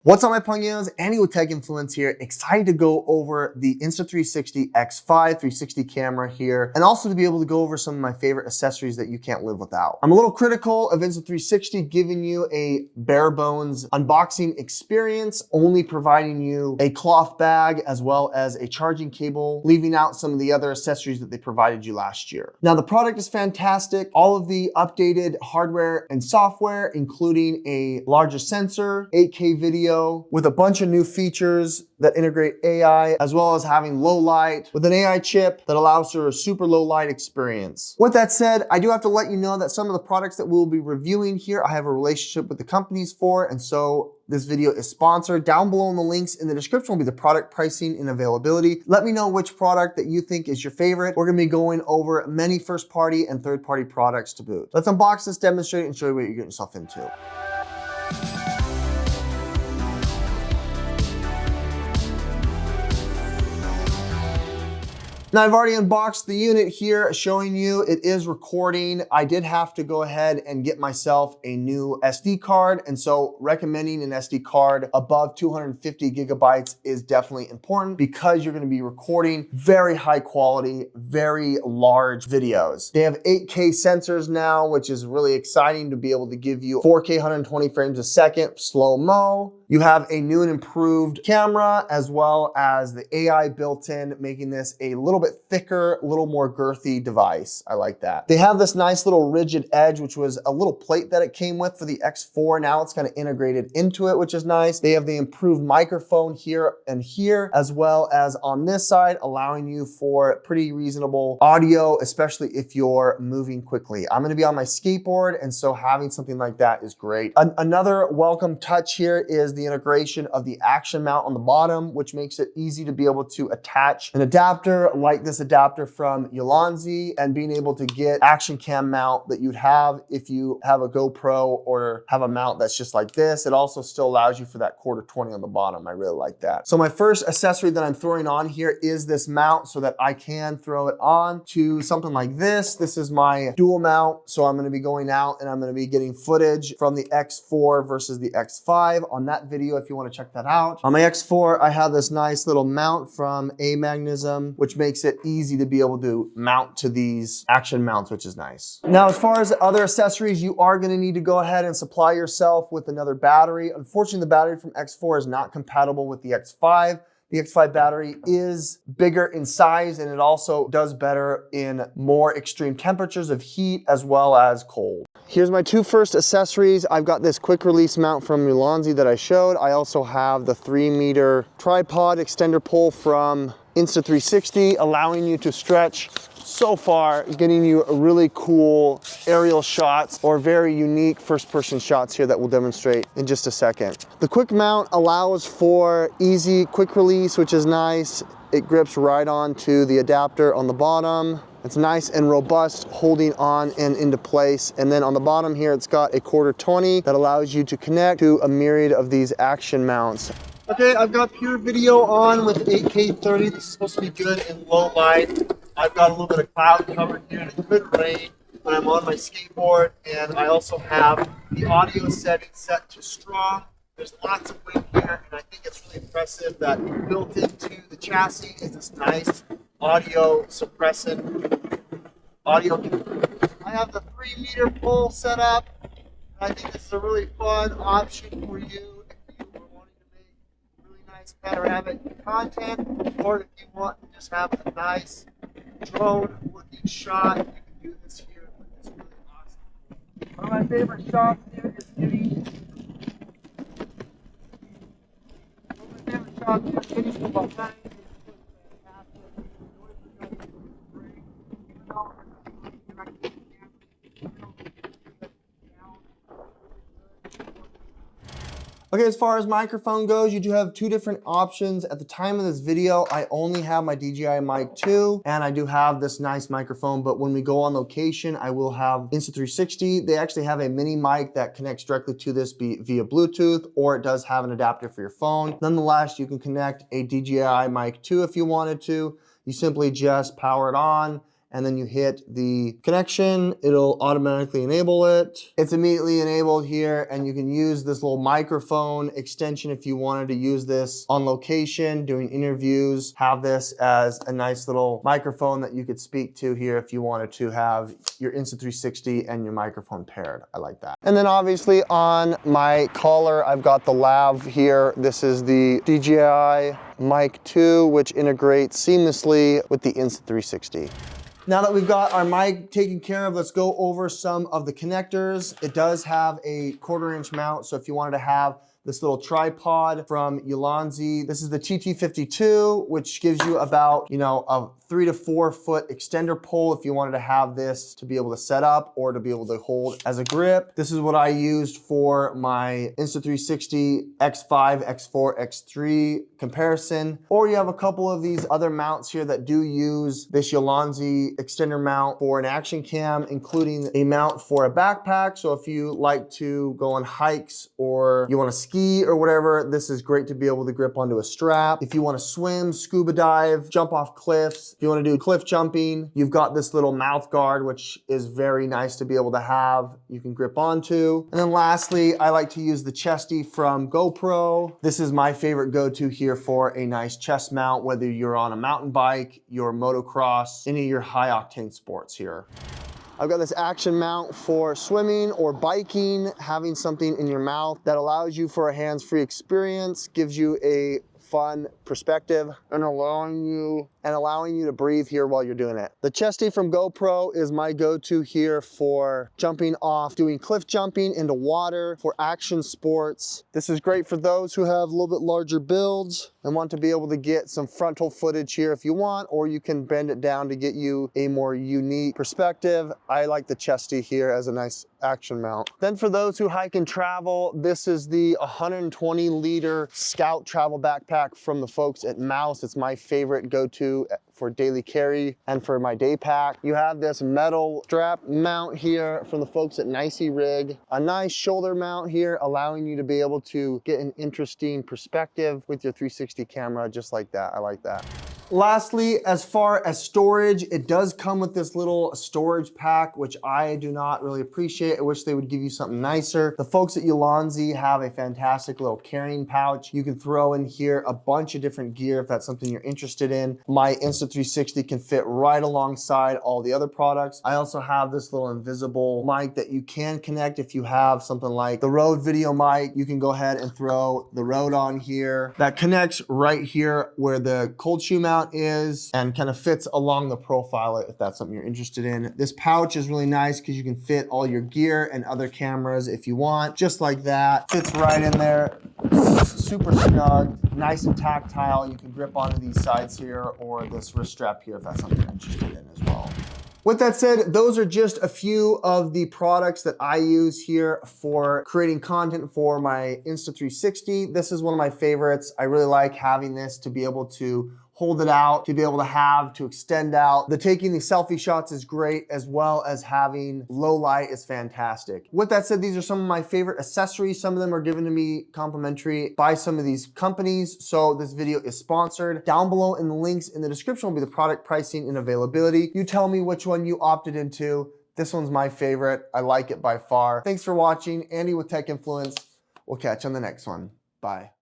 What's up, my punginos? Andy with Tech Influence here. Excited to go over the Insta360 X5 360 camera here, and also to be able to go over some of my favorite accessories that you can't live without. I'm a little critical of Insta360 giving you a bare bones unboxing experience, only providing you a cloth bag as well as a charging cable, leaving out some of the other accessories that they provided you last year. Now, the product is fantastic. All of the updated hardware and software, including a larger sensor, 8K video, with a bunch of new features that integrate AI, as well as having low light with an AI chip that allows for a super low light experience. With that said, I do have to let you know that some of the products that we'll be reviewing here, I have a relationship with the companies for, and so this video is sponsored. Down below in the links in the description will be the product pricing and availability. Let me know which product that you think is your favorite. We're gonna be going over many first party and third party products to boot. Let's unbox this, demonstrate, and show you what you're getting yourself into. Now, I've already unboxed the unit here, showing you it is recording. I did have to go ahead and get myself a new SD card, and so recommending an SD card above 250 gigabytes is definitely important because you're gonna be recording very high quality, very large videos. They have 8K sensors now, which is really exciting to be able to give you 4K 120 frames a second, slow-mo. You have a new and improved camera, as well as the AI built in, making this a little bit thicker, a little more girthy device. I like that. They have this nice little rigid edge, which was a little plate that it came with for the X4. Now it's kind of integrated into it, which is nice. They have the improved microphone here and here, as well as on this side, allowing you for pretty reasonable audio, especially if you're moving quickly. I'm gonna be on my skateboard, and so having something like that is great. Another welcome touch here is the integration of the action mount on the bottom, which makes it easy to be able to attach an adapter like this adapter from Ulanzi, and being able to get action cam mount that you'd have if you have a GoPro or have a mount that's just like this. It also still allows you for that quarter 20 on the bottom. I really like that. So my first accessory that I'm throwing on here is this mount so that I can throw it on to something like this. This is my dual mount. So I'm gonna be going out and I'm gonna be getting footage from the X4 versus the X5 on that video if you wanna check that out. On my X4, I have this nice little mount from Magnism, which makes it easy to be able to mount to these action mounts, which is nice. Now, as far as other accessories, you are gonna need to go ahead and supply yourself with another battery. Unfortunately, the battery from X4 is not compatible with the X5. The X5 battery is bigger in size, and it also does better in more extreme temperatures of heat as well as cold. Here's my two first accessories. I've got this quick release mount from Ulanzi that I showed. I also have the 3-meter tripod extender pole from Insta360, allowing you to stretch so far, getting you a really cool aerial shots or very unique first-person shots here that we'll demonstrate in just a second. The quick mount allows for easy quick release, which is nice. It grips right onto the adapter on the bottom. It's nice and robust, holding on and into place. And then on the bottom here, it's got a quarter 20 that allows you to connect to a myriad of these action mounts. Okay, I've got pure video on with 8K 30. This is supposed to be good in low light. I've got a little bit of cloud cover here and it could rain when I'm on my skateboard. And I also have the audio setting set to strong. There's lots of wind here, and I think it's really impressive that built into the chassis is this nice audio suppressant audio. I have the 3-meter pole set up. I think this is a really fun option for you if you are wanting to make really nice panoramic content, or if you want to just have a nice drone looking shot. You can do this here. It's really awesome. One of my favorite shots here is getting about 9. Okay, as far as microphone goes, you do have two different options. At the time of this video, I only have my DJI Mic 2, and I do have this nice microphone, but when we go on location, I will have Insta360. They actually have a mini mic that connects directly to this via Bluetooth, or it does have an adapter for your phone. Nonetheless, you can connect a DJI Mic 2 if you wanted to. You simply just power it on, and then you hit the connection, it'll automatically enable it. It's immediately enabled here, and you can use this little microphone extension if you wanted to use this on location, doing interviews, have this as a nice little microphone that you could speak to here if you wanted to have your Insta360 and your microphone paired. I like that. And then obviously on my collar, I've got the lav here. This is the DJI Mic 2, which integrates seamlessly with the Insta360. Now that we've got our mic taken care of, let's go over some of the connectors. It does have a 1/4" mount, so if you wanted to have this little tripod from Ulanzi, this is the TT52, which gives you about, a 3 to 4 foot extender pole if you wanted to have this to be able to set up or to be able to hold as a grip. This is what I used for my Insta360 X5, X4, X3 comparison. Or you have a couple of these other mounts here that do use this Ulanzi extender mount for an action cam, including a mount for a backpack. So if you like to go on hikes or you want to ski or whatever, this is great to be able to grip onto a strap. If you want to swim, scuba dive, jump off cliffs, if you want to do cliff jumping, you've got this little mouth guard, which is very nice to be able to have. You can grip onto. And then lastly, I like to use the Chesty from GoPro. This is my favorite go-to here for a nice chest mount, whether you're on a mountain bike, your motocross, any of your high octane sports here. I've got this action mount for swimming or biking, having something in your mouth that allows you for a hands-free experience, gives you a fun perspective and allowing you to breathe here while you're doing it. The Chesty from GoPro is my go-to here for jumping off, doing cliff jumping into water for action sports. This is great for those who have a little bit larger builds and want to be able to get some frontal footage here if you want, or you can bend it down to get you a more unique perspective. I like the Chesty here as a nice action mount. Then for those who hike and travel, this is the 120-liter Scout travel backpack from the folks at Mouse. It's my favorite go-to for daily carry and for my day pack. You have this metal strap mount here from the folks at NiceyRig. A nice shoulder mount here, allowing you to be able to get an interesting perspective with your 360 camera, just like that. I like that. Lastly, as far as storage, it does come with this little storage pack, which I do not really appreciate. I wish they would give you something nicer. The folks at Ulanzi have a fantastic little carrying pouch. You can throw in here a bunch of different gear if that's something you're interested in. My Insta360 can fit right alongside all the other products. I also have this little invisible mic that you can connect if you have something like the Rode video mic. You can go ahead and throw the Rode on here. That connects right here where the cold shoe mount is and kind of fits along the profile if that's something you're interested in. This pouch is really nice because you can fit all your gear and other cameras if you want, just like that. Fits right in there, super snug, nice and tactile. You can grip onto these sides here or this wrist strap here if that's something you're interested in as well. With that said, those are just a few of the products that I use here for creating content for my Insta360. This is one of my favorites. I really like having this to be able to hold it out, to be able to extend out. The taking the selfie shots is great, as well as having low light is fantastic. With that said, these are some of my favorite accessories. Some of them are given to me complimentary by some of these companies. So this video is sponsored. Down below in the links in the description will be the product pricing and availability. You tell me which one you opted into. This one's my favorite. I like it by far. Thanks for watching. Andy with Tech Influence. We'll catch you on the next one. Bye.